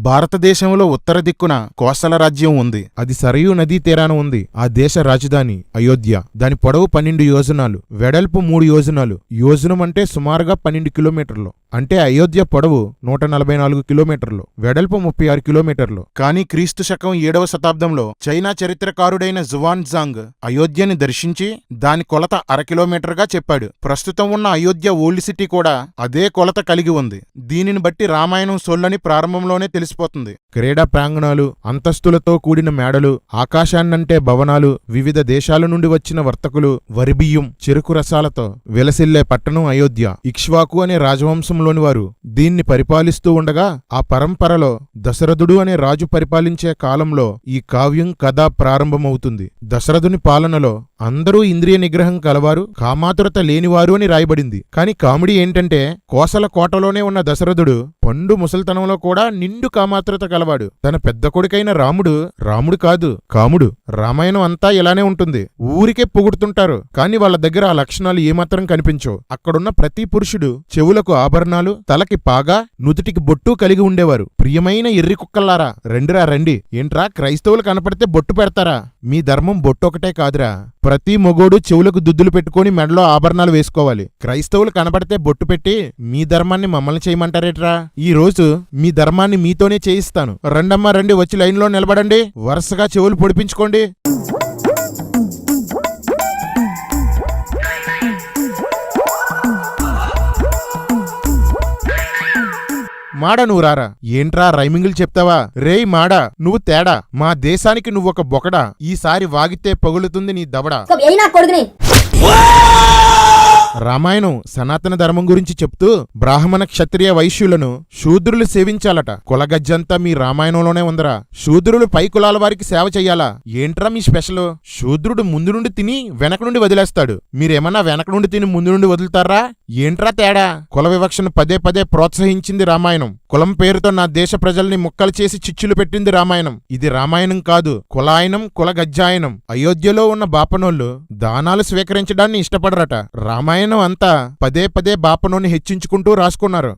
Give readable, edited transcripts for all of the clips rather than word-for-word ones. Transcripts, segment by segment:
భారతదేశంలో ఉత్తర దిక్కున కోసల రాజ్యం ఉంది. అది సరయూ నదీ తీరాన ఉంది. ఆ దేశ రాజధాని అయోధ్య. దాని పొడవు 12 యోజనాలు, వెడల్పు 3 యోజనాలు. యోజనం అంటే సుమారుగా 12 కిలోమీటర్లు. అంటే అయోధ్య పొడవు 144 కిలోమీటర్లు, వెడల్పు 36 కిలోమీటర్లు. కానీ క్రీస్తు శకం 7వ శతాబ్దంలో చైనా చరిత్రకారుడైన జువాన్జాంగ్ అయోధ్యని దర్శించి దాని కొలత 1/2 కిలోమీటర్గా చెప్పాడు. ప్రస్తుతం ఉన్న అయోధ్య ఓల్డ్ సిటీ కూడా అదే కొలత కలిగి ఉంది. దీనిని బట్టి రామాయణం సొల్లని ప్రారంభంలోనే తెలిసిపోతుంది. క్రీడా ప్రాంగణాలు, అంతస్తులతో కూడిన మేడలు, ఆకాశాన్నంటే భవనాలు, వివిధ దేశాల నుండి వచ్చిన వర్తకులు, వరిబియ్యం, చెరుకు రసాలతో విలసిల్లే పట్టణం అయోధ్య. ఇక్ష్వాకు అనే రాజవంశంలోని వారు దీన్ని పరిపాలిస్తూ ఉండగా ఆ పరంపరలో దశరథుడు అనే రాజు పరిపాలించే కాలంలో ఈ కావ్యం కథ ప్రారంభమవుతుంది. దశరథుని పాలనలో అందరూ ఇంద్రియ నిగ్రహం కలవారు, కామాతురత లేనివారు అని రాయబడింది. కాని కామెడీ ఏంటంటే కోసల కోటలోనే ఉన్న దశరథుడు పండు ముసల్తనంలో కూడా నిండు కామాతురత కలవాడు. తన పెద్ద కొడుకైన రాముడు కాదు, కాముడు. రామాయణం అంతా ఇలానే ఉంటుంది. ఊరికే పొగుడుతుంటారు, కాని వాళ్ళ దగ్గర ఆ లక్షణాలు ఏమాత్రం కనిపించవు. అక్కడున్న ప్రతి పురుషుడు చెవులకు ఆభరణాలు, తలకి పాగా, నుదుటికి బొట్టు కలిగి ఉండేవారు. ప్రియమైన ఎర్రి కుక్కల్లారా, రండి. ఏంట్రా క్రైస్తవులు కనపడితే బొట్టు పెడతారా? మీ ధర్మం బొట్టొకటే కాదురా, ప్రతి మొగోడు చెవులకు దుద్దులు పెట్టుకుని మెడలో ఆభరణాలు వేసుకోవాలి. క్రైస్తవులు కనపడితే బొట్టు పెట్టి మీ ధర్మాన్ని మమ్మల్ని చేయమంటారేట్రా? ఈ రోజు మీ ధర్మాన్ని మీతోనే చేయిస్తాను. రండమ్మా రండి, వచ్చి లైన్లో నిలబడండి, వరుసగా చెవులు పొడిపించుకోండి. మాడా నువ్వు రారా. ఏంట్రా రైమింగులు చెప్తావా? రేయ్ మాడా, నువ్వు తేడా, మా దేశానికి నువ్వొక బొకడా. ఈసారి వాగితే పగులుతుంది నీ దవడా. రామాయణం సనాతన ధర్మం గురించి చెప్తూ బ్రాహ్మణ క్షత్రియ వైశ్యులను శూద్రులు సేవించాలట. కులగజ్జంతా మీ రామాయణంలోనే ఉందరా. శూద్రులు పై కులాల వారికి సేవ చెయ్యాలా? ఏంట్రా మీ స్పెషల్? శూద్రుడు ముందు నుండి తిని వెనక నుండి వదిలేస్తాడు. మీరేమన్నా వెనక నుండి తిని ముందు నుండి వదులుతారా? ఏంట్రా తేడా? కుల వివక్షను పదే పదే ప్రోత్సహించింది రామాయణం. కులం పేరుతో నా దేశ ప్రజల్ని ముక్కలు చేసి చిచ్చులు పెట్టింది రామాయణం. ఇది రామాయణం కాదు, కులాయనం, కులగజ్జాయనం. అయోధ్యలో ఉన్న బాపనోళ్లు దానాలు స్వీకరించడాన్ని ఇష్టపడరట. రామాయణం అంతా పదే పదే బాపనోని హెచ్చించుకుంటూ రాసుకున్నారు.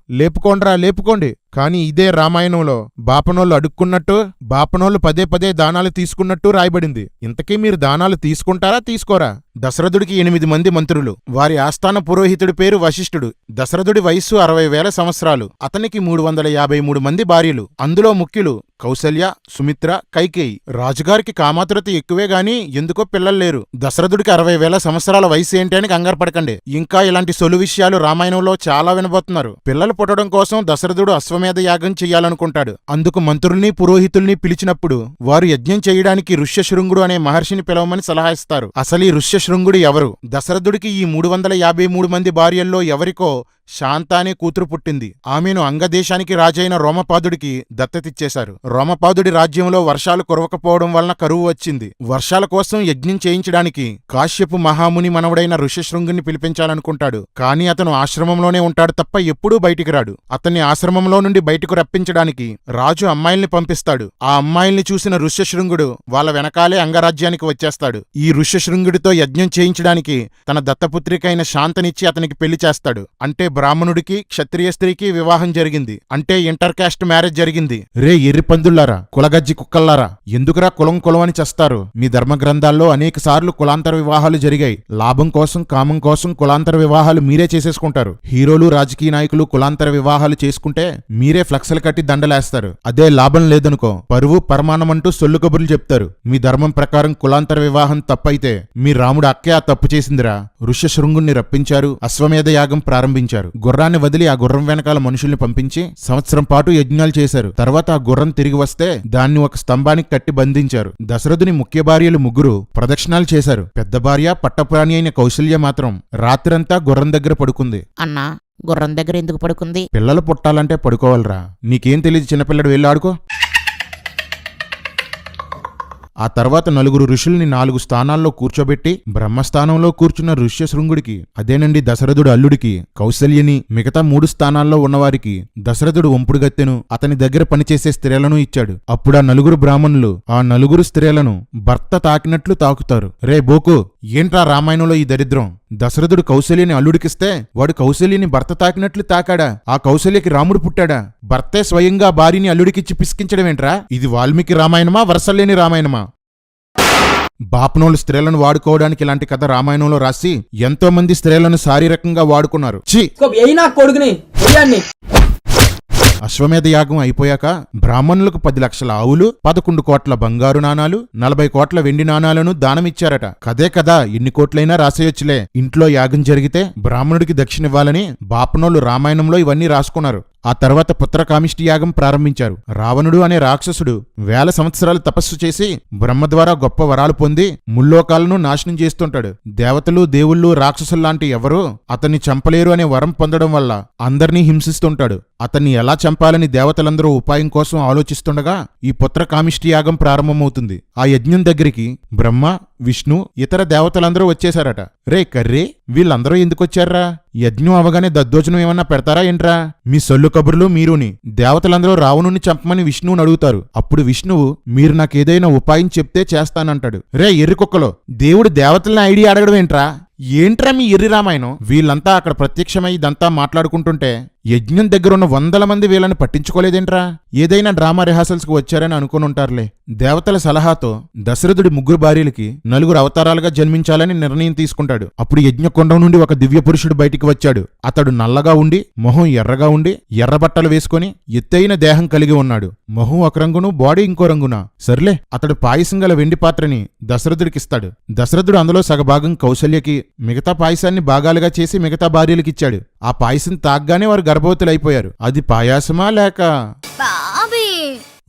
లేపుకోండి. కాని ఇదే రామాయణంలో బాపనోళ్ళు అడుక్కున్నట్టు, బాపనోళ్ళు పదే పదే దానాలు తీసుకున్నట్టు రాయబడింది. ఇంతకీ మీరు దానాలు తీసుకుంటారా, తీసుకోరా? దశరథుడికి 8 మంది మంత్రులు. వారి ఆస్థాన పురోహితుడి పేరు వశిష్ఠుడు. దశరథుడి వయస్సు 60,000 సంవత్సరాలు. అతనికి 353 మంది భార్యలు. అందులో ముఖ్యులు కౌసల్య, సుమిత్ర, కైకేయి. రాజుగారికి కామాతురత ఎక్కువే గాని ఎందుకో పిల్లలు లేరు. దశరథుడికి 60,000 సంవత్సరాల వయసు ఏంటి అని కంగారపడకండి. ఇంకా ఇలాంటి సొలు విషయాలు రామాయణంలో చాలా వినబోతున్నారు. పిల్లలు పుట్టడం కోసం దశరథుడు అశ్వమేధ యాగం చెయ్యాలనుకుంటాడు. అందుకు మంత్రుల్ని పురోహితుల్ని పిలిచినప్పుడు వారు యజ్ఞం చేయడానికి ఋష్యశృంగుడు అనే మహర్షిని పిలవమని సలహా ఇస్తారు. అసలు ఈ ఋష్యశృంగుడు ఎవరు? దశరథుడికి ఈ 353 మంది భార్యల్లో ఎవరికో శాంత అనే కూతురు పుట్టింది. ఆమెను అంగదేశానికి రాజైన రోమపాదుడికి దత్తతిచ్చేశారు. రోమపాదుడి రాజ్యంలో వర్షాలు కురవకపోవడం వలన కరువు వచ్చింది. వర్షాల కోసం యజ్ఞం చేయించడానికి కాశ్యపు మహాముని మనవడైన ఋష్యశృంగుని పిలిపించాలనుకుంటాడు. కాని అతను ఆశ్రమంలోనే ఉంటాడు తప్ప ఎప్పుడూ బయటికి రాడు. అతన్ని ఆశ్రమంలో నుండి బయటకు రప్పించడానికి రాజు అమ్మాయిల్ని పంపిస్తాడు. ఆ అమ్మాయిల్ని చూసిన ఋష్యశృంగుడు వాళ్ళ వెనకాలే అంగరాజ్యానికి వచ్చేస్తాడు. ఈ ఋష్యశృంగుడితో యజ్ఞం చేయించడానికి తన దత్తపుత్రికైన శాంతనిచ్చి అతనికి పెళ్లి చేస్తాడు. అంటే బ్రాహ్మణుడికి క్షత్రియ స్త్రీకి వివాహం జరిగింది. అంటే ఇంటర్ కాస్ట్ మ్యారేజ్ జరిగింది. రే ఎర్రి పందుల్లారా, కులగజ్జి కుక్కల్లారా, ఎందుకురా కులం అని చేస్తారు? మీ ధర్మ గ్రంథాల్లో అనేక సార్లు కులాంతర వివాహాలు జరిగాయి. లాభం కోసం, కామం కోసం కులాంతర వివాహాలు మీరే చేసేసుకుంటారు. హీరోలు, రాజకీయ నాయకులు కులాంతర వివాహాలు చేసుకుంటే మీరే ఫ్లెక్స్లు కట్టి దండలేస్తారు. అదే లాభం లేదనుకో పరువు పరమాణమంటూ సొల్లు కబుర్లు చెప్తారు. మీ ధర్మం ప్రకారం కులాంతర వివాహం తప్పైతే మీ రాముడు అక్కే ఆ తప్పు చేసిందిరా. ఋష్యశృంగుణ్ణి రప్పించారు. అశ్వమేధ యాగం ప్రారంభించారు. గుర్రాన్ని వదిలి ఆ గుర్రం వెనకాల మనుషుల్ని పంపించి సంవత్సరం పాటు యజ్ఞాలు చేశారు. తర్వాత ఆ గుర్రం తిరిగి వస్తే దాన్ని ఒక స్తంభానికి కట్టి బంధించారు. దశరథుని ముఖ్య భార్యలు 3 ప్రదక్షిణాలు చేశారు. పెద్ద భార్య పట్టపురాణి అయిన కౌసల్య మాత్రం రాత్రంతా గుర్రం దగ్గర పడుకుంది. అన్నా, గుర్రం దగ్గర ఎందుకు పడుకుంది? పిల్లలు పుట్టాలంటే పడుకోవాలరా. నీకేం తెలియదు, చిన్నపిల్లడు వెళ్ళి ఆడుకో. ఆ తర్వాత 4 ఋషుల్ని 4 స్థానాల్లో కూర్చోబెట్టి బ్రహ్మస్థానంలో కూర్చున్న ఋష్యశృంగుడికి, అదేనండి దశరథుడు అల్లుడికి, కౌసల్యని, మిగతా 3 స్థానాల్లో ఉన్నవారికి దశరథుడు వంపుడు గత్తెను, అతని దగ్గర పనిచేసే స్త్రీలను ఇచ్చాడు. అప్పుడు ఆ 4 బ్రాహ్మణులు ఆ 4 స్త్రీలను భర్త తాకినట్లు తాకుతారు. రే బోకు, ఏంట్రా రామాయణంలో ఈ దరిద్రం? దశరథుడు కౌశల్యని అల్లుడికిస్తే వాడు కౌశల్యని భర్త తాకినట్లు తాకాడా? ఆ కౌశల్యకి రాముడు పుట్టాడా? భర్తే స్వయంగా భార్యని అల్లుడికిచ్చి పిసికించడమేంట్రా? ఇది వాల్మీకి రామాయణమా, వరసలేని రామాయణమా? బాపనోళ్ళు స్త్రీలను వాడుకోవడానికి ఇలాంటి కథ రామాయణంలో రాసి ఎంతో మంది స్త్రీలను శారీరకంగా వాడుకున్నారు. ఛీ! అశ్వమేధ యాగం అయిపోయాక బ్రాహ్మణులకు 10 లక్షల ఆవులు, 11 కోట్ల బంగారు నాణాలు, 40 కోట్ల వెండి నాణాలను దానమిచ్చారట. కదే కదా, ఎన్ని కోట్లైనా రాసేయొచ్చులే. ఇంట్లో యాగం జరిగితే బ్రాహ్మణుడికి దక్షిణివ్వాలని బాపనోళ్ళు రామాయణంలో ఇవన్నీ రాసుకున్నారు. ఆ తర్వాత పుత్రకామిష్టి యాగం ప్రారంభించారు. రావణుడు అనే రాక్షసుడు 1000 సంవత్సరాలు తపస్సు చేసి బ్రహ్మ ద్వారా గొప్ప వరాలు పొంది ముల్లోకాలను నాశనం చేస్తుంటాడు. దేవతలు, దేవుళ్ళు, రాక్షసుల్లాంటి ఎవరూ అతన్ని చంపలేరు అనే వరం పొందడం వల్ల అందర్నీ హింసిస్తుంటాడు. అతన్ని ఎలా చంపాలని దేవతలందరూ ఉపాయం కోసం ఆలోచిస్తుండగా ఈ పుత్రకామిష్టి యాగం ప్రారంభమవుతుంది. ఆ యజ్ఞం దగ్గరికి బ్రహ్మ, విష్ణు, ఇతర దేవతలందరూ వచ్చేశారట. రే కర్రీ, వీళ్ళందరూ ఎందుకొచ్చారా? యజ్ఞం అవగానే దద్దోజనం ఏమన్నా పెడతారా ఏంట్రా? మీ సొల్లు కబుర్లు మీరుని. దేవతలందరూ రావణుని చంపమని విష్ణువుని అడుగుతారు. అప్పుడు విష్ణువు, మీరు నాకేదైనా ఉపాయం చెప్తే చేస్తానంటాడు. రే ఎర్రి కుక్కలో, దేవుడు దేవతల్ని ఐడియా అడగడం ఏంట్రా మీ ఎర్రి రామాయణం? వీళ్ళంతా అక్కడ ప్రత్యక్షమై ఇదంతా మాట్లాడుకుంటుంటే యజ్ఞం దగ్గరున్న 100 మంది వీళ్ళని పట్టించుకోలేదేంట్రా? ఏదైనా డ్రామా రిహార్సల్స్ కు వచ్చారని అనుకునుంటారులే. దేవతల సలహాతో దశరథుడి 3 భార్యలకి 4 అవతారాలుగా జన్మించాలని నిర్ణయం తీసుకుంటాడు. అప్పుడు యజ్ఞకొండం నుండి ఒక దివ్య పురుషుడు బయటికి వచ్చాడు. అతడు నల్లగా ఉండి, మొహం ఎర్రగా ఉండి, ఎర్ర బట్టలు వేసుకుని ఎత్తైన దేహం కలిగి ఉన్నాడు. మొహం ఒక రంగును, బాడీ ఇంకో రంగున. సర్లే, అతడు పాయసం గల వెండి పాత్రని దశరథుడికిస్తాడు. దశరథుడు అందులో సగభాగం కౌశల్యకి, మిగతా పాయసాన్ని భాగాలుగా చేసి మిగతా భార్యలకిచ్చాడు. ఆ పాయసం తాగ్గానే వారు గర్భవతులైపోయారు. అది పాయాసమా లేక?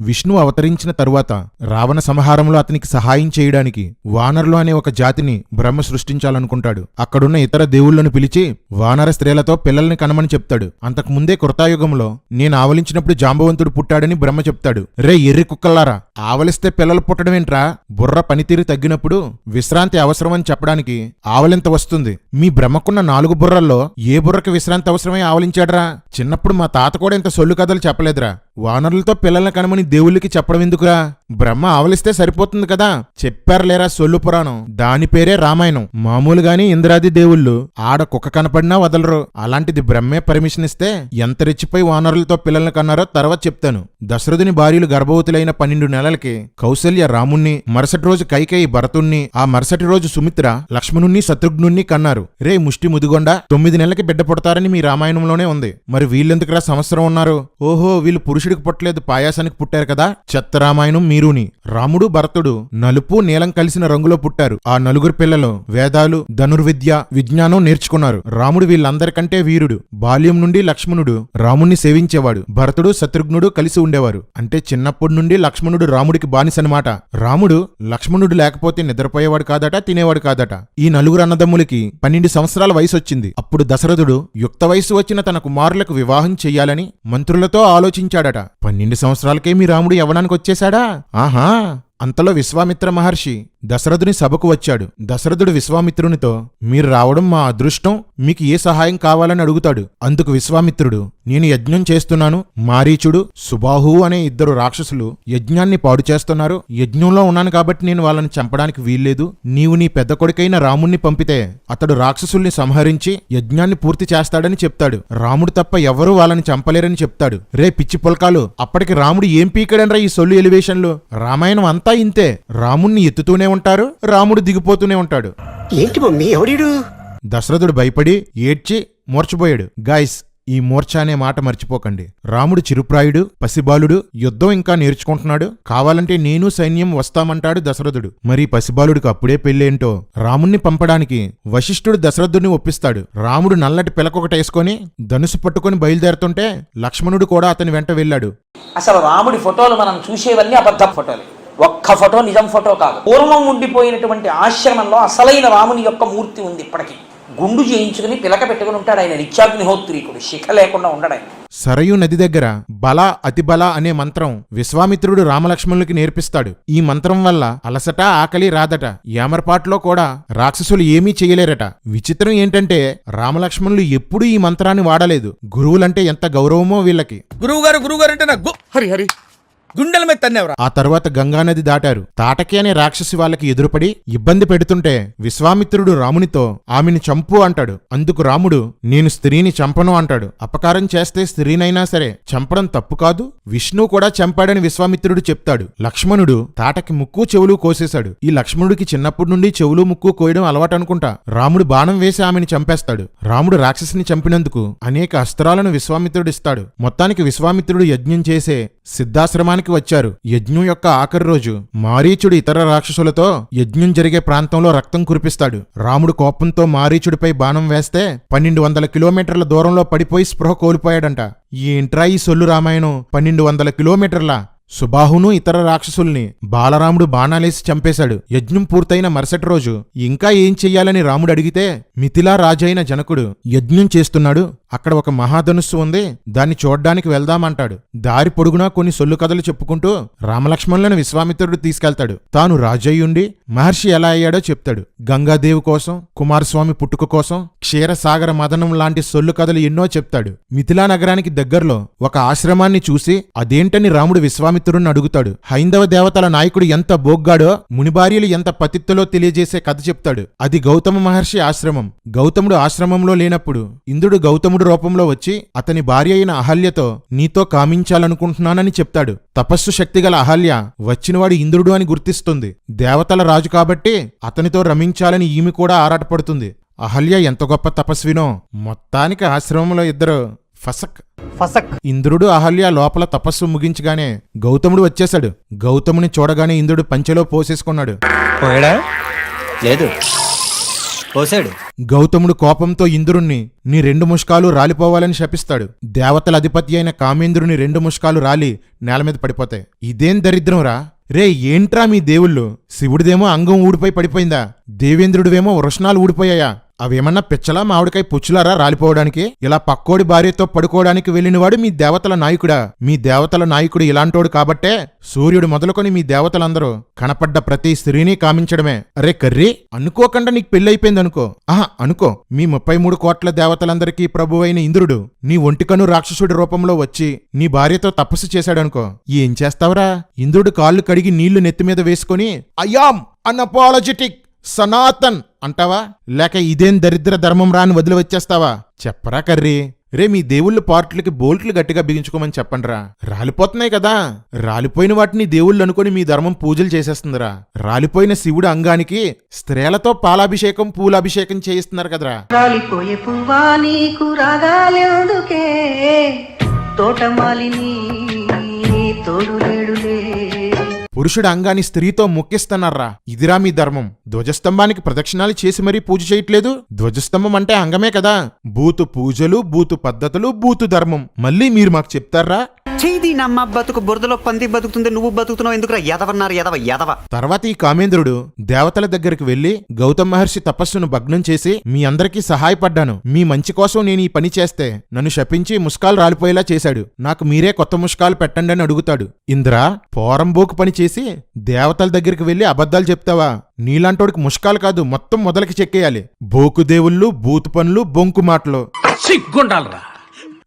విష్ణు అవతరించిన తరువాత రావణ సంహారంలో అతనికి సహాయం చేయడానికి వానరులు అనే ఒక జాతిని బ్రహ్మ సృష్టించాలనుకుంటాడు. అక్కడున్న ఇతర దేవుళ్లను పిలిచి వానర స్త్రీలతో పిల్లల్ని కనమని చెప్తాడు. అంతకుముందే కృతాయుగంలో నేను ఆవలించినప్పుడు జాంబవంతుడు పుట్టాడని బ్రహ్మ చెప్తాడు. రే ఎర్రి కుక్కల్లారా, ఆవలిస్తే పిల్లలు పుట్టడమేంట్రా? బుర్ర పనితీరు తగ్గినప్పుడు విశ్రాంతి అవసరమని చెప్పడానికి ఆవలింత వస్తుంది. మీ బ్రహ్మకున్న 4 బుర్రల్లో ఏ బుర్రకి విశ్రాంతి అవసరమై ఆవలించాడ్రా? చిన్నప్పుడు మా తాత కూడా ఇంత సొల్లు కథలు చెప్పలేదురా. వానరులతో పిల్లల్ని కనమని దేవుళ్ళకి చెప్పడం ఎందుకురా? బ్రహ్మ ఆవలిస్తే సరిపోతుంది కదా. చెప్పారులేరా సొల్లు పురాణం. దాని పేరే రామాయణం. మామూలుగాని ఇంద్రాది దేవుళ్ళు ఆడ కుక్క కనపడినా వదలరు. అలాంటిది బ్రహ్మే పర్మిషన్ ఇస్తే ఎంత రెచ్చిపోయి వానరులతో పిల్లల్ని కన్నారో తర్వాత చెప్తాను. దశరథుని భార్యలు గర్భవతులైన 12 నెలలకి కౌశల్య రాముణ్ణి, మరుసటి రోజు కైకేయి భరతుణ్ణి, ఆ మరుసటి రోజు సుమిత్ర లక్ష్మణుణ్ణి, శత్రుఘ్నుణ్ణి కన్నారు. రే ముష్టి ముదిగొండ, 9 నెలలకి బిడ్డ పుడతారని మీ రామాయణంలోనే ఉంది. మరి వీళ్ళెందుకురా సంవత్సరం ఉన్నారు? ఓహో, వీళ్ళు పురుషుడికి పుట్టలేదు, పాయాసానికి పుట్టారు కదా. చెత్త రామాయణం మీరుని. రాముడు, భరతుడు నలుపు నీలం కలిసిన రంగులో పుట్టారు. ఆ 4 పిల్లలు వేదాలు, ధనుర్విద్య, విజ్ఞానం నేర్చుకున్నారు. రాముడు వీళ్ళందరికంటే వీరుడు. బాల్యం నుండి లక్ష్మణుడు రాముణ్ణి సేవించేవాడు. భరతుడు, శత్రుఘ్నుడు కలిసి ఉండేవారు. అంటే చిన్నప్పటి నుండి లక్ష్మణుడు రాముడికి బానిసనమాట. రాముడు లక్ష్మణుడు లేకపోతే నిద్రపోయేవాడు కాదట, తినేవాడు కాదట. ఈ 4 అన్నదమ్ములకి 12 సంవత్సరాల వయసు వచ్చింది. అప్పుడు దశరథుడు యుక్త వయసు వచ్చిన తన కుమారులకు వివాహం చెయ్యాలని మంత్రులతో ఆలోచించాడట. 12 సంవత్సరాలకే మీ రాముడు యవ్వనానికి వచ్చేశాడా? ఆహా! అంతలో విశ్వామిత్ర మహర్షి దశరథుని సభకు వచ్చాడు. దశరథుడు విశ్వామిత్రునితో, మీరు రావడం మా అదృష్టం, మీకు ఏ సహాయం కావాలని అడుగుతాడు. అందుకు విశ్వామిత్రుడు, నేను యజ్ఞం చేస్తున్నాను. మారీచుడు, సుబాహువు అనే 2 రాక్షసులు యజ్ఞాన్ని పాడు చేస్తున్నారు. యజ్ఞంలో ఉన్నాను కాబట్టి నేను వాళ్ళని చంపడానికి వీల్లేదు. నీవు నీ పెద్ద కొడుకైన రాముణ్ణి పంపితే అతడు రాక్షసుల్ని సంహరించి యజ్ఞాన్ని పూర్తి చేస్తాడని చెప్తాడు. రాముడు తప్ప ఎవరూ వాళ్ళని చంపలేరని చెప్తాడు. రే పిచ్చి పొలకాలు, అప్పటికి రాముడు ఏం పీకడనరా ఈ సొల్లు ఎలివేషన్లు? రామాయణం అంతా ఇంతే. రాముణ్ణి ఎత్తుతూనే ఉంటారు, రాముడు దిగిపోతూనే ఉంటాడు. ఏంటి మమ్మీ ఎవడీడు? దశరథుడు భయపడి ఏడ్చి మూర్చబోయాడు. గాయస్, ఈ మూర్ఛ అనే మాట మర్చిపోకండి. రాముడు చిరుప్రాయుడు, పసిబాలుడు, యుద్ధం ఇంకా నేర్చుకుంటున్నాడు. కావాలంటే నేను సైన్యం వస్తామంటాడు దశరథుడు. మరి పసిబాలుడికి అప్పుడే పెళ్ళేంటో. రాముణ్ణి పంపడానికి వశిష్ఠుడు దశరథుడిని ఒప్పిస్తాడు. రాముడు నల్లటి పిలకొకటేసుకొని ధనుసు పట్టుకుని బయలుదేరుతుంటే లక్ష్మణుడు కూడా అతని వెంట వెళ్ళాడు. అసలు రాముడి ఫోటోలు మనం చూసేవన్నీ అబద్ధ ఫోటోలు. ఒక్క ఫోటో నిజం ఫోటో కాదు. పూర్వం ఉండిపోయినటువంటి ఆశ్రమంలో అసలైన రాముని యొక్క మూర్తి ఉంది. ఇప్పటికీ గుండు చేయించుకుని పిలక పెట్టుకుని ఉంటాడు ఆయన. నిత్యాగ్నిహోత్రీకుడు, శిఖ లేకుండా ఉండడు ఆయన. సరయూ నది దగ్గర బల అతిబల అనే మంత్రం విశ్వామిత్రుడు రామలక్ష్మణులకి నేర్పిస్తాడు. ఈ మంత్రం వల్ల అలసట, ఆకలి రాదట. యామరపాట్లో కూడా రాక్షసులు ఏమీ చేయలేరట. విచిత్రం ఏంటంటే రామలక్ష్మణులు ఎప్పుడూ ఈ మంత్రాన్ని వాడలేదు. గురువులంటే ఎంత గౌరవమో వీళ్ళకి. గురువుగారు అంటే నాకు హరి హరి గుండెల మీద తన్నేవరా. ఆ తరువాత గంగానది దాటారు. తాటకి అనే రాక్షసి వాళ్ళకి ఎదురుపడి ఇబ్బంది పెడుతుంటే విశ్వామిత్రుడు రామునితో ఆమెని చంపు అంటాడు. అందుకు రాముడు నేను స్త్రీని చంపను అంటాడు. అపకారం చేస్తే స్త్రీనైనా సరే చంపడం తప్పు కాదు, విష్ణువు కూడా చంపాడని విశ్వామిత్రుడు చెప్తాడు. లక్ష్మణుడు తాటకి ముక్కు చెవులు కోసేశాడు. ఈ లక్ష్మణుడికి చిన్నప్పటి నుండి చెవులు ముక్కు కోయడం అలవాటు అనుకుంటా. రాముడు బాణం వేసి ఆమెని చంపేస్తాడు. రాముడు రాక్షసిని చంపినందుకు అనేక అస్త్రాలను విశ్వామిత్రుడు ఇస్తాడు. మొత్తానికి విశ్వామిత్రుడు యజ్ఞం చేసే సిద్ధాశ్రమానికి వచ్చారు. యజ్ఞం యొక్క ఆఖరి రోజు మారీచుడు ఇతర రాక్షసులతో యజ్ఞం జరిగే ప్రాంతంలో రక్తం కురిపిస్తాడు. రాముడు కోపంతో మారీచుడిపై బాణం వేస్తే 1200 కిలోమీటర్ల దూరంలో పడిపోయి స్పృహ కోల్పోయాడంట. ఏంట్రా ఈ సొల్లు రామాయణం, 1200 కిలోమీటర్ల? సుబాహును ఇతర రాక్షసుల్ని బాలరాముడు బాణాలేసి చంపేశాడు. యజ్ఞం పూర్తయిన మరుసటి రోజు ఇంకా ఏం చెయ్యాలని రాముడు అడిగితే మిథిలా రాజైన జనకుడు యజ్ఞం చేస్తున్నాడు, అక్కడ ఒక మహాధనుస్సు ఉంది, దాన్ని చూడ్డానికి వెళ్దామంటాడు. దారి పొడుగునా కొన్ని సొల్లు కథలు చెప్పుకుంటూ రామలక్ష్మణులను విశ్వామిత్రుడు తీసుకెళ్తాడు. తాను రాజయ్యుండి మహర్షి ఎలా అయ్యాడో చెప్తాడు. గంగాదేవి కోసం, కుమారస్వామి పుట్టుక కోసం, క్షీరసాగర మదనం లాంటి సొల్లు కథలు ఎన్నో చెప్తాడు. మిథిలా నగరానికి దగ్గర్లో ఒక ఆశ్రమాన్ని చూసి అదేంటని రాముడు విశ్వామిత్రుడిని అడుగుతాడు. హైందవ దేవతల నాయకుడు ఎంత బోగ్గాడో, మునిభార్యలు ఎంత పతిత్తులో తెలియజేసే కథ చెప్తాడు. అది గౌతమ మహర్షి ఆశ్రమం. గౌతముడు ఆశ్రమంలో లేనప్పుడు ఇంద్రుడు గౌతముడు రూపంలో వచ్చి అతని భార్య అయిన అహల్యతో నీతో కామించాలనుకుంటున్నానని చెప్తాడు. తపస్సు శక్తిగల అహల్య వచ్చినవాడు ఇంద్రుడు అని గుర్తిస్తుంది. దేవతల రాజు కాబట్టి అతనితో రమించాలని ఈమె కూడా ఆరాటపడుతుంది. అహల్య ఎంత గొప్ప తపస్వినో. మొత్తానికి ఆశ్రమంలో ఇద్దరు ఫసక్. ఇంద్రుడు అహల్య లోపల తపస్సు ముగించగానే గౌతముడు వచ్చేశాడు. గౌతముని చూడగానే ఇంద్రుడు పంచెలో పోసేసుకున్నాడు. లేదు పోసాడు. గౌతముడు కోపంతో ఇంద్రుణ్ణి నీ 2 ముష్కాలు రాలిపోవాలని శపిస్తాడు. దేవతల అధిపతి అయిన కామేంద్రుని 2 ముష్కాలు రాలి నేల మీద పడిపోతాయి. ఇదేం దరిద్రం రా. రే ఏంట్రా మీ దేవుళ్ళు? శివుడిదేమో అంగం ఊడిపోయి పడిపోయిందా, దేవేంద్రుడివేమో వృషణాలు ఊడిపోయాయా? అవేమన్నా పిచ్చలా మామిడికాయ పుచ్చులారా రాలిపోవడానికి? ఇలా పక్కోడి భార్యతో పడుకోవడానికి వెళ్ళినవాడు మీ దేవతల నాయకుడా? మీ దేవతల నాయకుడు ఇలాంటోడు కాబట్టే సూర్యుడు మొదలుకొని మీ దేవతలందరూ కనపడ్డ ప్రతి స్త్రీని కామించడమే. అరే కర్రీ, అనుకోకుండా నీకు పెళ్ళైపోయిందనుకో. ఆహా అనుకో, మీ 33 కోట్ల దేవతలందరికీ ప్రభువైన ఇంద్రుడు నీ ఒంటికను రాక్షసుడి రూపంలో వచ్చి నీ భార్యతో తపస్సు చేశాడనుకో. ఏం చేస్తావురా? ఇంద్రుడు కాళ్ళు కడిగి నీళ్లు నెత్తిమీద వేసుకుని ఐయామ్ అన్అపాలజెటిక్ సనాతన్ అంటావా? లేక ఇదేం దరిద్ర ధర్మం రాని వదిలి వచ్చేస్తావా? చెప్పరా కర్రీ. రే మీ దేవుళ్ళు పార్ట్లకి బోల్ట్లు గట్టిగా బిగించుకోమని చెప్పండిరా. రాలిపోతున్నాయి కదా, రాలిపోయిన వాటిని దేవుళ్ళు అనుకుని మీ ధర్మం పూజలు చేసేస్తుందిరా. రాలిపోయిన శివుడు అంగానికి స్త్రీలతో పాలాభిషేకం పూలాభిషేకం చేయిస్తున్నారు కదరా. రాలిపోయే పువ్వా నీకు రాగాలెందుకే, తోటమాలిని తోడు లేడులే. పురుషుడు అంగాన్ని స్త్రీతో మొక్కిస్తున్నారా. ఇదిరా మీ ధర్మం. ధ్వజస్తంభానికి ప్రదక్షిణాలు చేసి మరీ పూజ చేయట్లేదు. ధ్వజస్తంభం అంటే అంగమే కదా. బూతు పూజలు, బూతు పద్ధతులు, బూతు ధర్మం మళ్ళీ మీరు మాకు చెప్తారా? చేది నమ్మ బతుకు బురదలో పంది బతుకుతుంది, నువ్వు బతుకుతున్నావు ఎందుకురా ఎదవన్నారు ఎదవ. తర్వాత ఈ కామేంద్రుడు దేవతల దగ్గరికి వెళ్లి గౌతమ మహర్షి తపస్సును భగ్నం చేసి మీ అందరికీ సహాయపడ్డాను, మీ మంచి కోసం నేను ఈ పని చేస్తే నన్ను శపించి ముష్కాలు రాలిపోయేలా చేశాడు, నాకు మీరే కొత్త ముష్కాలు పెట్టండి అని అడుగుతాడు. ఇంద్రా పోరంబోకు పని చేసి దేవతల దగ్గరికి వెళ్లి అబద్ధాలు చెప్తావా? నీలాంటోడికి ముష్కాలు కాదు మొత్తం మొదలకి చెక్కేయాలి. బోకు దేవుళ్ళు, బూతు పనులు, బొంకు మాటలు. సిగ్గుండాలరా.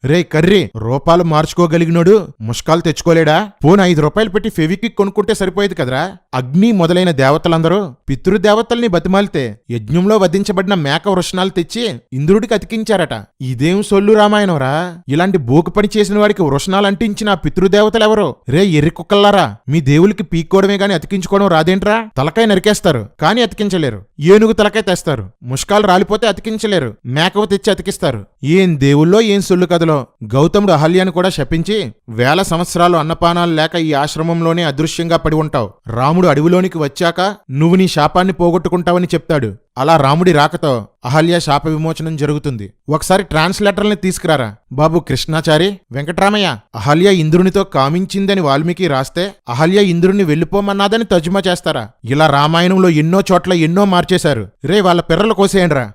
రే కర్రీ, రూపాలు మార్చుకోగలిగినోడు ముష్కాలు తెచ్చుకోలేడా? పోను 5 రూపాయలు పెట్టి ఫెవిక్విక్ కొనుక్కుంటే సరిపోయేది కదరా. అగ్ని మొదలైన దేవతలందరూ పితృదేవతల్ని బతిమాలితే యజ్ఞంలో వధించబడిన మేక వృషణాలు తెచ్చి ఇంద్రుడికి అతికించారట. ఇదేం సొల్లు రామాయణంరా. ఇలాంటి బోకు పని చేసిన వాడికి వృషణాలు అంటించిన పితృదేవతలెవరో? రే ఎర్రి కుక్కల్లారా, మీ దేవులకి పీక్కోవడమే గాని అతికించుకోవడం రాదేంట్రా? తలకాయ నరికేస్తారు కానీ అతికించలేరు. ఏనుగు తలకాయ తెస్తారు, ముష్కాలు రాలిపోతే అతికించలేరు, మేకవ తెచ్చి అతికిస్తారు. ఏం దేవుల్లో ఏం సొల్లు కథలో. గౌతముడు అహల్యను కూడా శపించి 1000 సంవత్సరాలు అన్నపానాలు లేక ఈ ఆశ్రమంలోనే అదృశ్యంగా పడి ఉంటావు, రాముడు అడవిలోనికి వచ్చాక నువ్వు నీ శాపాన్ని పోగొట్టుకుంటావని చెప్తాడు. అలా రాముడి రాకతో అహల్య శాప విమోచనం జరుగుతుంది. ఒకసారి ట్రాన్స్లేటర్ని తీసుకురారా బాబు కృష్ణాచారి. వెంకట్రామయ్య, అహల్య ఇంద్రునితో కామించిందని వాల్మీకి రాస్తే అహల్య ఇంద్రుని వెళ్లిపోమన్నాదని తర్జుమా చేస్తారా? ఇలా రామాయణంలో ఎన్నో చోట్ల ఎన్నో మార్చేశారు. రే వాళ్ళ పిర్రలు కోసేయండిరా.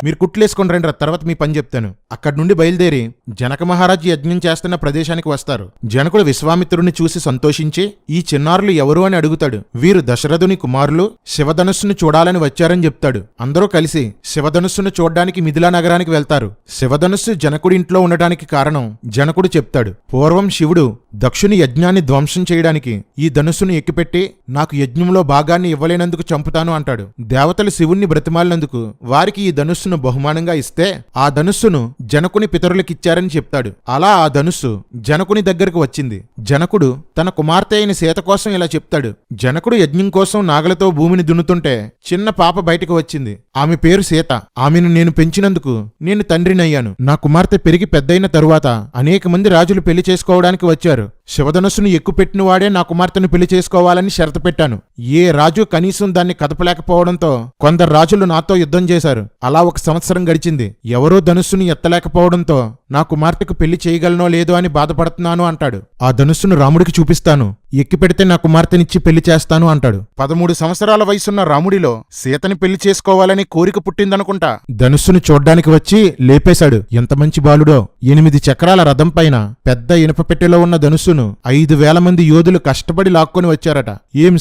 మీరు కుట్లేసుకొని రండి రా, తర్వాత మీ పని చెప్తాను. అక్కడి నుండి బయలుదేరి జనక మహారాజు యజ్ఞం చేస్తున్న ప్రదేశానికి వస్తారు. జనకుడు విశ్వామిత్రుడిని చూసి సంతోషించి ఈ చిన్నారులు ఎవరు అని అడుగుతాడు. వీరు దశరథుని కుమారులు శివధనుస్సును చూడాలని వచ్చారని చెప్తాడు. అందరూ కలిసి శివధనుస్సును చూడ్డానికి మిథిలా నగరానికి వెళ్తారు. శివధనుస్సు జనకుడి ఇంట్లో ఉండడానికి కారణం జనకుడు చెప్తాడు. పూర్వం శివుడు దక్షుని యజ్ఞాన్ని ధ్వంసం చేయడానికి ఈ ధనుస్సును ఎక్కిపెట్టి నాకు యజ్ఞంలో భాగాన్ని ఇవ్వలేనందుకు చంపుతాను అంటాడు. దేవతలు శివుణ్ణి బ్రతిమాలినందుకు వారికి ఈ ధనుస్సును బహుమానంగా ఇస్తే ఆ ధనుస్సును జనకుని పితరులకిచ్చారని చెప్తాడు. అలా ఆ ధనుస్సు జనకుని దగ్గరకు వచ్చింది. జనకుడు తన కుమార్తె అయిన సీత కోసం ఇలా చెప్తాడు. జనకుడు యజ్ఞం కోసం నాగలతో భూమిని దున్నుతుంటే చిన్న పాప బయటకు వచ్చింది. ఆమె పేరు సీత. ఆమెను నేను పెంచినందుకు నేను తండ్రినయ్యాను. నా కుమార్తె పెరిగి పెద్దయిన తరువాత అనేక మంది రాజులు పెళ్లి చేసుకోవడానికి వచ్చారు. శివధనుస్సును ఎక్కుపెట్టిన వాడే నా కుమార్తెను పెళ్లి చేసుకోవాలని షరతు పెట్టాను. ఏ రాజు కనీసం దాన్ని కదపలేకపోవడంతో కొందరు రాజులు నాతో యుద్ధం చేశారు. అలా 1 సంవత్సరం గడిచింది. ఎవరో ధనుస్సును ఎత్తలేకపోవడంతో నా కుమార్తెకు పెళ్లి చేయగలనో లేదో అని బాధపడుతున్నాను అంటాడు. ఆ ధనుస్సును రాముడికి చూపిస్తాను, ఎక్కి పెడితే నా కుమార్తెనిచ్చి పెళ్లి చేస్తాను అంటాడు. 13 సంవత్సరాల వయసున్న రాముడిలో సీతని పెళ్లి చేసుకోవాలని కోరిక పుట్టిందనుకుంటా. ధనుస్సును చూడ్డానికి వచ్చి లేపేశాడు. ఎంత మంచి బాలుడో. 8 చక్రాల రథం పైన పెద్ద ఇనుప పెట్టెలో ఉన్న ధనుస్సును 5,000 మంది యోధులు కష్టపడి లాక్కొని వచ్చారట. ఏమి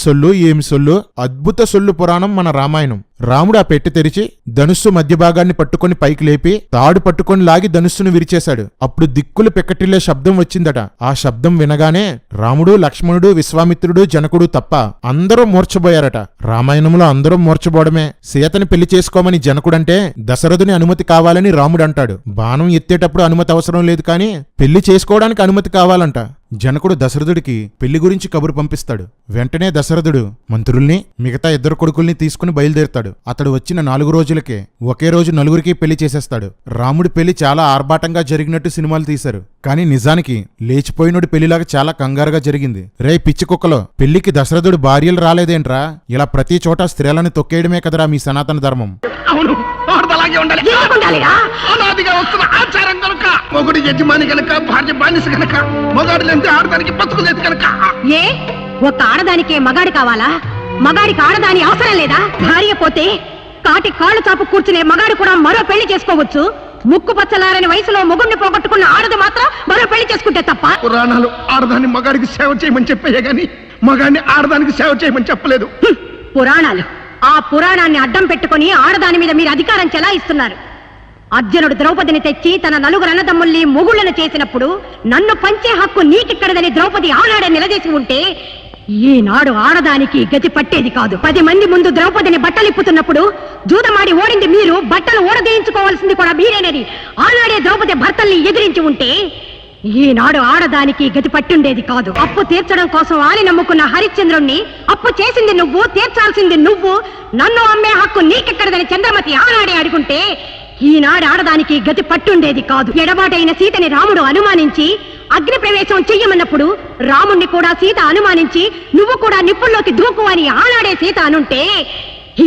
సొల్లు, అద్భుత సొల్లు పురాణం మన రామాయణం. రాముడు ఆ పెట్టె తెరిచి ధనుస్సు మధ్య భాగాన్ని పట్టుకొని పైకి లేపి తాడు పట్టుకొని లాగి ధనుస్సును విరిచేశాడు. అప్పుడు దిక్కులు పెక్కటిల్లే శబ్దం వచ్చిందట. ఆ శబ్దం వినగానే రాముడు, లక్ష్మణుడు, విశ్వామిత్రుడు, జనకుడు తప్ప అందరూ మూర్ఛబోయారట. రామాయణంలో అందరూ మూర్ఛబోవడమే. సీతని పెళ్లి చేసుకోమని జనకుడంటే దశరథుని అనుమతి కావాలని రాముడు అంటాడు. బాణం ఎత్తేటప్పుడు అనుమతి అవసరం లేదు, కానీ పెళ్లి చేసుకోవడానికి అనుమతి కావాలంట. జనకుడు దశరథుడికి పెళ్లి గురించి కబురు పంపిస్తాడు. వెంటనే దశరథుడు మంత్రుల్ని, మిగతా 2 కొడుకుల్ని తీసుకుని బయలుదేరుతాడు. అతడు వచ్చిన 4 రోజులకే ఒకే రోజు 4గురికి పెళ్లి చేసేస్తాడు. రాముడి పెళ్లి చాలా ఆర్భాటంగా జరిగినట్టు సినిమాలు తీశారు, కానీ నిజానికి లేచిపోయినోడి పెళ్లిలాగా చాలా కంగారుగా జరిగింది. రే పిచ్చి కుక్కలో, పెళ్లికి దశరథుడు భార్యలు రాలేదేంట్రా? ఇలా ప్రతి చోట స్త్రీలను తొక్కేయడమే కదరా మీ సనాతన ధర్మం. అవును, అలాగే ఉండాలి. అనాదిగా వస్తున్న ఆచారం కనుక మొగుడు యజమాని కనుక, భార్య బానిస కనుక, మొగాడు లేంటే ఆడదానికి బతుకులేదు కనుక. ఏ ఒక్క ఆడదానికే మగాడు కావాలా? మగాడికి ఆడదాని అవసరం లేదా? భార్య పోతే కాటి కాళ్ళు చాపు కూర్చునే మగాడు కూడా మరో పెళ్లి చేసుకోవచ్చు. ముక్కు పచ్చలారని వయసులో మొగుడిని పోగొట్టుకున్న ఆడది మాత్రం మరో పెళ్లి చేసుకుంటే తప్ప. పురాణాలు ఆడదాన్ని మగాడికి సేవ చేయమని చెప్పాయే గాని మగాడిని ఆడదానికి సేవ చేయమని చెప్పలేదు. పురాణాలు, ఆ పురాణాన్ని అడ్డం పెట్టుకుని ఆడదాని మీద మీరు అధికారం చెలాయిస్తున్నారు. అర్జునుడు ద్రౌపదిని తెచ్చి తన 4 అన్నదమ్ముల్ని మొగుళ్లను చేసినప్పుడు నన్ను పంచే హక్కు నీకిక్కడదని ద్రౌపది ఆనాడే నిలదీసి ఉంటే ఈనాడు ఆడదానికి గతి పట్టేది కాదు. 10 మంది ముందు ద్రౌపదిని బట్టలిప్పుతున్నప్పుడు జూదమాడి ఓడింది మీరు, బట్టలు ఓడదీయించుకోవాల్సింది కూడా మీరేనని ఆనాడే ద్రౌపది భర్తల్ని ఎదిరించి ఉంటే ఈనాడు ఆడదానికి గతి పట్టుండేది కాదు. అప్పు తీర్చడం కోసం ఆని నమ్ముకున్న హరిశ్చంద్రుణ్ణి అప్పు చేసింది నువ్వు, తీర్చాల్సింది నువ్వు, నన్ను అమ్మే హక్కు నీకెక్కడదని చంద్రమతి ఆనాడే అడుగుంటే ఈనాడు ఆడదానికి గతి పట్టుండేది కాదు. ఎడబాటైన సీతని రాముడు అనుమానించి అగ్ని ప్రవేశం చెయ్యమన్నప్పుడు రాముణ్ణి కూడా సీత అనుమానించి నువ్వు కూడా నిప్పుల్లోకి దూకు అని ఆనాడే సీత అనుంటే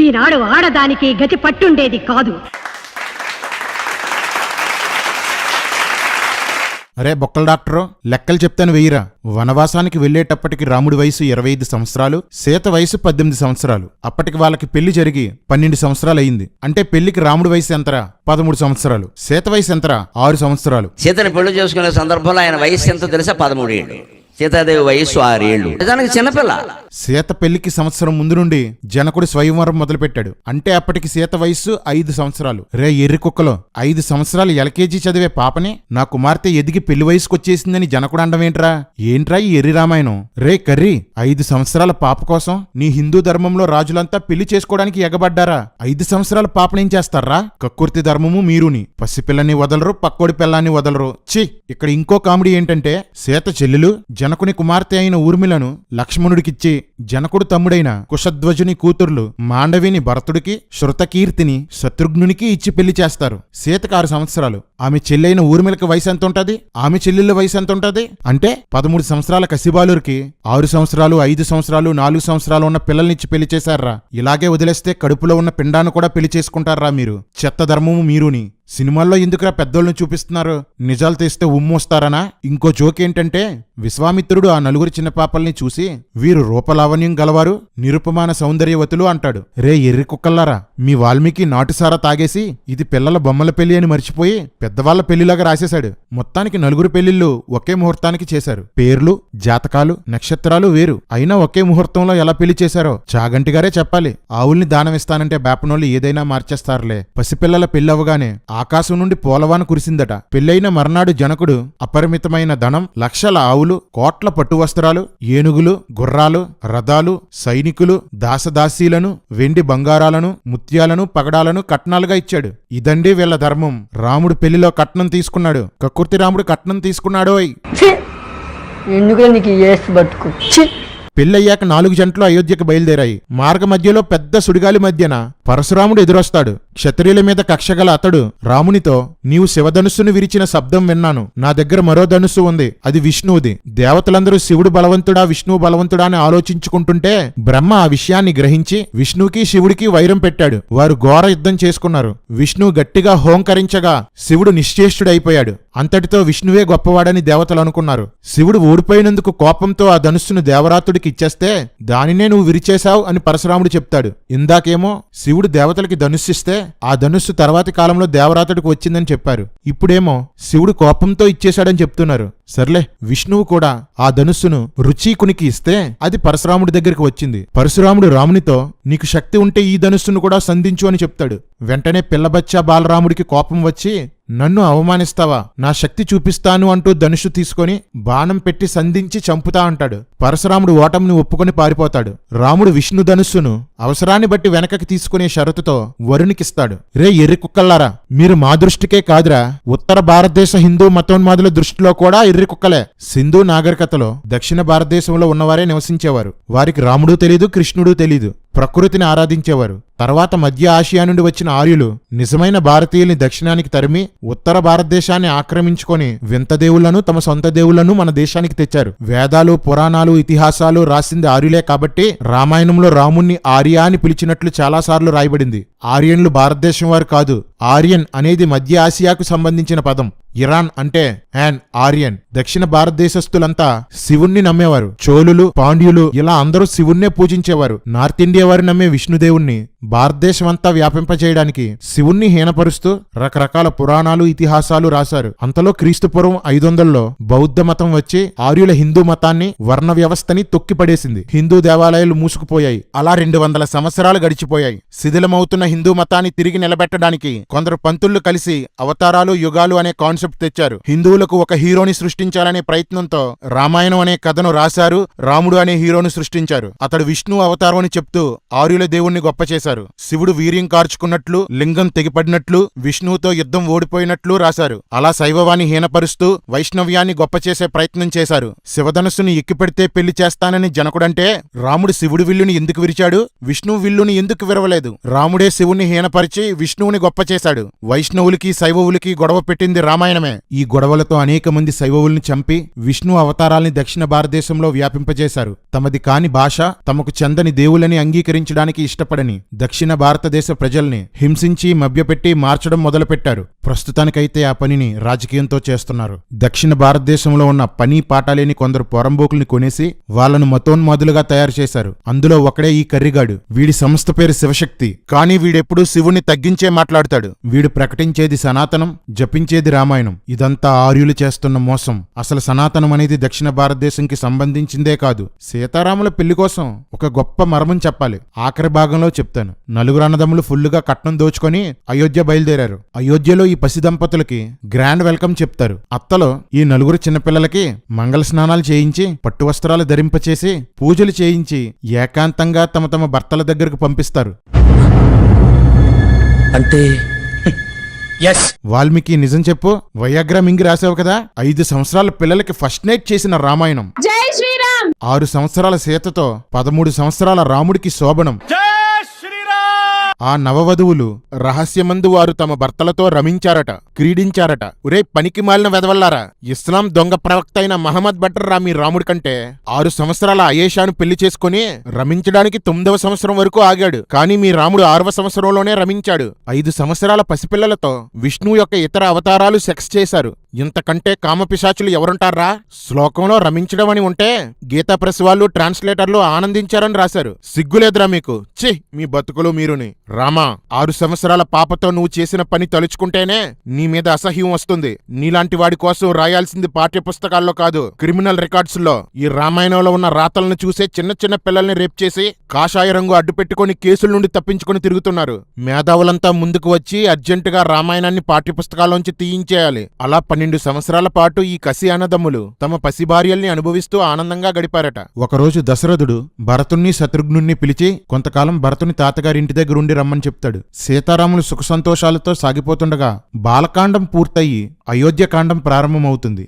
ఈనాడు ఆడదానికి గతి పట్టుండేది కాదు. అరే బొక్కల డాక్టరు, లెక్కలు చెప్తాను వెయ్యిరా. వనవాసానికి వెళ్లేటప్పటికి రాముడి వయసు 25 సంవత్సరాలు, సీత వయసు 18 సంవత్సరాలు. అప్పటికి వాళ్ళకి పెళ్లి జరిగి 12 సంవత్సరాలు అయింది. అంటే పెళ్లికి రాముడి వయసు ఎంతరా? 13 సంవత్సరాలు. సీత వయసు ఎంతరా? 6 సంవత్సరాలు. సీతని పెళ్లి చేసుకునే సందర్భంలో ఆయన వయసు ఎంత తెలుసా? 13 ఏళ్ళు. సీతాదేవి వయస్సు 6 ఏళ్ళు. నిజానికి చిన్నపిల్ల. సీత పెళ్లికి సంవత్సరం ముందు నుండి జనకుడు స్వయంవరం మొదలుపెట్టాడు. అంటే అప్పటికి సీత వయస్సు 5 సంవత్సరాలు. రే ఎర్రి కుక్కలో, 5 సంవత్సరాలు ఎల్కేజీ చదివే పాపని నా కుమార్తె ఎదిగి పెళ్లి వయసుకొచ్చేసిందని జనకుడు అండమేంట్రా? ఏంట్రా ఈ ఎర్రి రామాయణం? రే కర్రీ, 5 సంవత్సరాల పాప కోసం నీ హిందూ ధర్మంలో రాజులంతా పెళ్లి చేసుకోవడానికి ఎగబడ్డారా? 5 సంవత్సరాల పాపనేం చేస్తారా? కక్కుర్తి ధర్మము మీరుని. పసిపిల్లని వదలరు, పక్కోడి పిల్లాన్ని వదలరు. చి, ఇక్కడ ఇంకో కామెడీ ఏంటంటే సీత చెల్లెలు జనకుని కుమార్తె అయిన ఊర్మిలను లక్ష్మణుడికిచ్చి జనకుడు తమ్ముడైన కుశధ్వజుని కూతుర్లు మాండవిని భరతుడికి, శృతకీర్తిని శత్రుఘ్నునికి ఇచ్చి పెళ్లి చేస్తారు. సీతకు 6 సంవత్సరాలు. ఆమె చెల్లైన ఊర్మిళకి వయసు ఎంత ఉంటది? ఆమె చెల్లెళ్ళ వయసు ఎంత ఉంటది? అంటే 13 సంవత్సరాల కసిబాలురికి 6 సంవత్సరాలు, 5 సంవత్సరాలు, 4 సంవత్సరాలు ఉన్న పిల్లల్నిచ్చి పెళ్లి చేశారా? ఇలాగే వదిలేస్తే కడుపులో ఉన్న పిండాన్ని కూడా పెళ్లి చేసుకుంటారా మీరు? చెత్త ధర్మము మీరుని. సినిమాల్లో ఎందుకురా పెద్దోళ్ళని చూపిస్తున్నారు, నిజాలు తీస్తే ఉమ్మొస్తారనా? ఇంకో జోక్ ఏంటంటే విశ్వామిత్రుడు ఆ నలుగురు చిన్న పాపల్ని చూసి వీరు రూపలావణ్యం గలవారు, నిరుపమాన సౌందర్యవతులు అంటాడు. రే ఎర్రి కుక్కల్లారా, మీ వాల్మీకి నాటుసారా తాగేసి ఇది పిల్లల బొమ్మల పెళ్లి అని మర్చిపోయి పెద్దవాళ్ల పెళ్లిలాగా రాసేశాడు. మొత్తానికి నలుగురు పెళ్లిళ్ళు ఒకే ముహూర్తానికి చేశారు. పేర్లు, జాతకాలు, నక్షత్రాలు వేరు, అయినా ఒకే ముహూర్తంలో ఎలా పెళ్లి చేశారో చాగంటిగారే చెప్పాలి. ఆవుల్ని దానమిస్తానంటే బేపనోళ్ళు ఏదైనా మార్చేస్తారులే. పసిపిల్లల పెళ్ళవగానే ఆకాశం నుండి పోలవాన కురిసిందట. పెళ్లైన మర్నాడు జనకుడు అపరిమితమైన ధనం, లక్షల ఆవులు, కోట్ల పట్టు వస్త్రాలు, ఏనుగులు, గుర్రాలు, రథాలు, సైనికులు, దాసదాసీలను, వెండి బంగారాలను, ముత్యాలను, పగడాలను కట్నాలుగా ఇచ్చాడు. ఇదండి వీళ్ళ ధర్మం. రాముడు పెళ్లిలో కట్నం తీసుకున్నాడు. కక్కుర్తి రాముడు కట్నం తీసుకున్నాడోయ్. ఎందుకు నీకు ఏసు బతుకు. పెళ్ళయ్యాక 4 జంటలు అయోధ్యకు బయలుదేరాయి. మార్గ మధ్యలో పెద్ద సుడిగాలి మధ్యన పరశురాముడు ఎదురొస్తాడు. క్షత్రియుల మీద కక్షగల అతడు రామునితో, నీవు శివధనుస్సును విరిచిన శబ్దం విన్నాను. నా దగ్గర మరో ధనుస్సు ఉంది, అది విష్ణువుది. దేవతలందరూ శివుడు బలవంతుడా విష్ణువు బలవంతుడా అని ఆలోచించుకుంటుంటే బ్రహ్మ ఆ విషయాన్ని గ్రహించి విష్ణువుకి శివుడికి వైరం పెట్టాడు. వారు ఘోర యుద్ధం చేసుకున్నారు. విష్ణువు గట్టిగా హోంకరించగా శివుడు నిశ్చేష్టుడైపోయాడు. అంతటితో విష్ణువే గొప్పవాడని దేవతలు అనుకున్నారు. శివుడు ఓడిపోయినందుకు కోపంతో ఆ ధనుస్సును దేవరాతుడికి ఇచ్చేస్తే దానినే నువ్వు విరిచేశావు అని పరశురాముడు చెప్తాడు. ఇందాకేమో శివుడు దేవతలకి ధనుస్సిస్తే ఆ ధనుస్సు తర్వాతి కాలంలో దేవరాతుడికి వచ్చిందని చెప్పారు. ఇప్పుడేమో శివుడు కోపంతో ఇచ్చేశాడని చెప్తున్నారు. సర్లే, విష్ణువు కూడా ఆ ధనుస్సును రుచీకునికి ఇస్తే అది పరశురాముడి దగ్గరికి వచ్చింది. పరశురాముడు రామునితో, నీకు శక్తి ఉంటే ఈ ధనుస్సును కూడా సంధించు అని చెప్తాడు. వెంటనే పిల్లబచ్చా బాలరాముడికి కోపం వచ్చి, నన్ను అవమానిస్తావా, నా శక్తి చూపిస్తాను అంటూ ధనుస్సు తీసుకొని బాణం పెట్టి సంధించి చంపుతా అంటాడు. పరశురాముడు ఓటమిని ఒప్పుకొని పారిపోతాడు. రాముడు విష్ణు ధనుస్సును అవసరాన్ని బట్టి వెనకకి తీసుకునే షరతుతో వరుణికిస్తాడు. రే ఎర్రి కుక్కల్లారా, మీరు మా దృష్టికే కాదురా, ఉత్తర భారతదేశ హిందూ మతోన్మాదుల దృష్టిలో కూడా ఎర్రి కుక్కలే. సింధు నాగరికతలో దక్షిణ భారతదేశంలో ఉన్నవారే నివసించేవారు. వారికి రాముడు తెలీదు, కృష్ణుడు తెలీదు. ప్రకృతిని ఆరాధించేవారు. తర్వాత మధ్య ఆసియా నుండి వచ్చిన ఆర్యులు నిజమైన భారతీయుల్ని దక్షిణానికి తరిమి ఉత్తర భారతదేశాన్ని ఆక్రమించుకొని వింత దేవుళ్లను, తమ సొంత దేవుళ్లను మన దేశానికి తెచ్చారు. వేదాలు, పురాణాలు, ఇతిహాసాలు రాసింది ఆర్యులే కాబట్టి రామాయణంలో రాముణ్ణి ఆర్య అని పిలిచినట్లు చాలాసార్లు రాయబడింది. ఆర్యన్లు భారతదేశం వారు కాదు. ఆర్యన్ అనేది మధ్య ఆసియాకు సంబంధించిన పదం. ఇరాన్ అంటే యాన్ ఆర్యన్. దక్షిణ భారతదేశస్థులంతా శివుణ్ణి నమ్మేవారు. చోళులు, పాండ్యులు ఇలా అందరూ శివుణ్ణే పూజించేవారు. నార్త్ ఇండియా వారు నమ్మే విష్ణుదేవుణ్ణి భారతదేశమంతా వ్యాపింపచేయడానికి శివుణ్ణి హీనపరుస్తూ రకరకాల పురాణాలు, ఇతిహాసాలు రాశారు. అంతలో క్రీస్తుపూర్వం 500లో బౌద్ధ మతం వచ్చి ఆర్యుల హిందూ మతాన్ని, వర్ణ వ్యవస్థని తొక్కిపడేసింది. హిందూ దేవాలయాలు మూసుకుపోయాయి. అలా 200 సంవత్సరాలు గడిచిపోయాయి. శిథిలమవుతున్న హిందూ మతాన్ని తిరిగి నిలబెట్టడానికి కొందరు పంతుళ్లు కలిసి అవతారాలు, యుగాలు అనే కాన్సెప్ట్ తెచ్చారు. హిందువులకు ఒక హీరోని సృష్టించాలనే ప్రయత్నంతో రామాయణం అనే కథను రాశారు. రాముడు అనే హీరోను సృష్టించారు. అతడు విష్ణు అవతారం అని చెప్తూ ఆర్యుల దేవుణ్ణి గొప్ప చేశారు. శివుడు వీర్యం కార్చుకున్నట్లు, లింగం తెగిపడినట్లు, విష్ణువుతో యుద్ధం ఓడిపోయినట్లు రాశారు. అలా శైవవాన్ని హీనపరుస్తూ వైష్ణవ్యాన్ని గొప్ప చేసే ప్రయత్నం చేశారు. శివధనుస్సుని ఎక్కిపెడితే పెళ్లి చేస్తానని జనకుడంటే రాముడు శివుడి విల్లుని ఎందుకు విరిచాడు, విష్ణువు విల్లుని ఎందుకు విరవలేదు? రాముడే శివుణ్ణి హీనపరిచి విష్ణువుని గొప్ప చేశాడు. వైష్ణవులకి, శైవవులకి గొడవ పెట్టింది రామాయణమే. ఈ గొడవలతో అనేక మంది శైవవుల్ని చంపి విష్ణు అవతారాల్ని దక్షిణ భారతదేశంలో వ్యాపింపజేశారు. తమది కాని భాష, తమకు చెందని దేవులని అంగీకరించడానికి ఇష్టపడని దక్షిణ భారతదేశ ప్రజల్ని హింసించి మభ్యపెట్టి మార్చడం మొదలుపెట్టారు. ప్రస్తుతానికైతే ఆ పనిని రాజకీయంతో చేస్తున్నారు. దక్షిణ భారతదేశంలో ఉన్న పని పాటాలేని కొందరు పొరంబోకుల్ని కొనేసి వాళ్లను మతోన్మాదులుగా తయారు చేశారు. అందులో ఒకడే ఈ కర్రిగాడు. వీడి సంస్థ పేరు శివశక్తి. కానీ వీడెప్పుడూ శివుణ్ణి తగ్గించే మాట్లాడతాడు. వీడు ప్రకటించేది సనాతనం, జపించేది రామాయణం. ఇదంతా ఆర్యులు చేస్తున్న మోసం. అసలు సనాతనం అనేది దక్షిణ భారతదేశంకి సంబంధించిందే కాదు. సీతారాముల పెళ్లి కోసం ఒక గొప్ప మర్మం చెప్పాలి. ఆఖరి భాగంలో చెప్తాను. నలుగురు అన్నదమ్ములు ఫుల్లుగా కట్నం దోచుకొని అయోధ్య బయలుదేరారు. అయోధ్యలో ఈ పసి దంపతులకి గ్రాండ్ వెల్కమ్ చెప్తారు. అత్తలో ఈ నలుగురు చిన్నపిల్లలకి మంగళ స్నానాలు చేయించి, పట్టు వస్త్రాలు ధరింపచేసి, పూజలు చేయించి ఏకాంతంగా తమ తమ భర్తల దగ్గరకు పంపిస్తారు. అంటే వాల్మీకి నిజం చెప్పు, వయాగ్రా మింగి రాసావు కదా. 5 సంవత్సరాల పిల్లలకి ఫస్ట్ నైట్ చేసిన రామాయణం. 6 సంవత్సరాల సీతతో 13 సంవత్సరాల రాముడికి శోభనం. ఆ నవవధువులు రహస్యమందు వారు తమ భర్తలతో రమించారట, క్రీడించారట. ఒరే పనికి మాలిన వెదవల్లారా, ఇస్లాం దొంగ ప్రవక్త అయిన మహమ్మద్ బట్టర్ మీ రాముడి కంటే 6 సంవత్సరాల అయేషాను పెళ్లి చేసుకుని రమించడానికి 9వ సంవత్సరం వరకు ఆగాడు. కానీ మీ రాముడు 6వ సంవత్సరంలోనే రమించాడు. 5 సంవత్సరాల పసిపిల్లలతో విష్ణువు యొక్క ఇతర అవతారాలు సెక్స్ చేశారు. ఇంతకంటే కామపిశాచులు ఎవరుంటారా? శ్లోకంలో రమించడం అని ఉంటే గీతా ప్రెస్ వాళ్ళు ట్రాన్స్లేటర్లు ఆనందించారని రాశారు. సిగ్గులేదురా మీకు? ఛీ, మీ బతుకులు మీరుని. రామా, 6 సంవత్సరాల పాపతో నువ్వు చేసిన పని తలుచుకుంటేనే నీ మీద అసహ్యం వస్తుంది. నీలాంటి వాడి కోసం రాయాల్సింది పాఠ్య పుస్తకాల్లో కాదు, క్రిమినల్ రికార్డ్స్ లో. ఈ రామాయణంలో ఉన్న రాతలను చూసే చిన్న చిన్న పిల్లల్ని రేప్ చేసి కాషాయ రంగు అడ్డు పెట్టుకుని కేసుల నుండి తప్పించుకుని తిరుగుతున్నారు. మేధావులంతా ముందుకు వచ్చి అర్జెంటుగా రామాయణాన్ని పాఠ్యపుస్తకాల్లోంచి తీయించేయాలి. అలా 12 సంవత్సరాల పాటు ఈ కసి అన్నదమ్ములు తమ పసిభార్యల్ని అనుభవిస్తూ ఆనందంగా గడిపారట. ఒకరోజు దశరథుడు భరతుణ్ణి శత్రుఘ్నుణ్ణి పిలిచి కొంతకాలం భరతుని తాతగారింటి దగ్గర ఉండి రమ్మని చెప్తాడు. సీతారాములు సుఖ సంతోషాలతో సాగిపోతుండగా బాలకాండం పూర్తయి అయోధ్యకాండం ప్రారంభమవుతుంది.